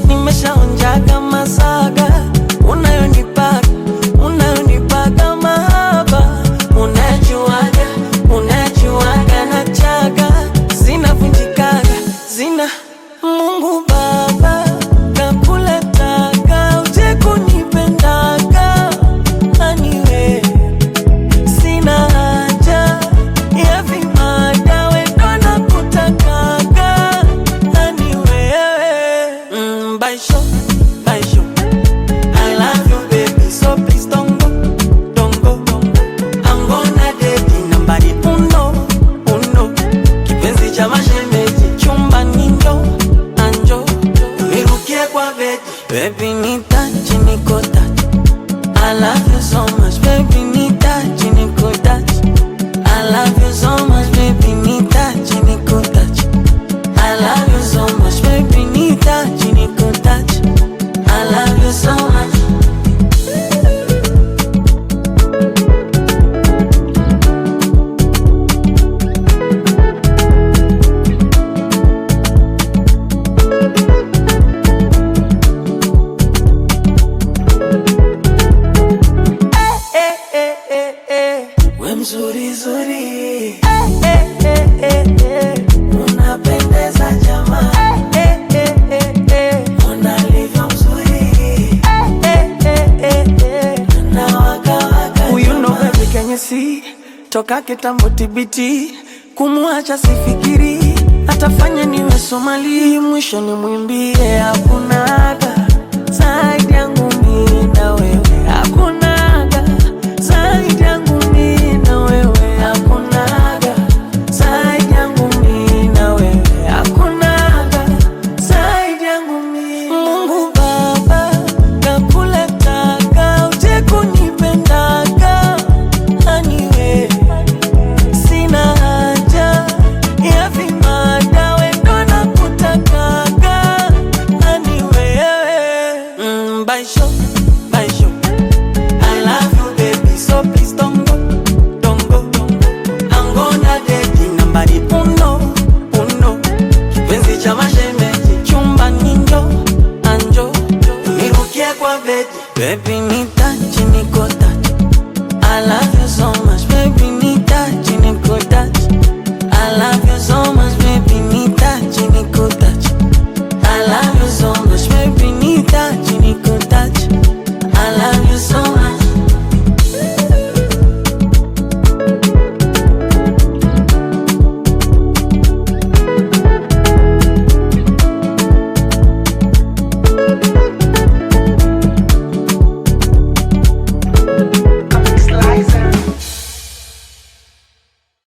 nimeshaonjaga masaga. Unayonipaga mahaba. Unajuaga na chaga. Zinavunjikaga, Mungu Baba kakuletaga, uje kunipendaga. Anyway, sina haja ya vimada, wendo nakutakaga. Anyway, Baisho, I love you baby, so please don't go. I'm gonna date nambari uno. Kipenzi cha mashemeji, chumba nindo, anjo nirukie kwa bedi. Baby nitachi niko touch, I love you so much. Baby nitachi niko touch, I love you so much. Baby nitachi niko touch, I love you so much. Baby nitachi niko touch, I love you so much. We mzuri zuri, unapendeza jamaa, unalivyo mzuri, na waka waka. You know baby, can you see? Toka kitambo tibiti, kumuacha sifikiri, atafanya niwe Somali, mwisho ni mwimbie. Hakunaga zaidi yangu mimi na wewe, hakuna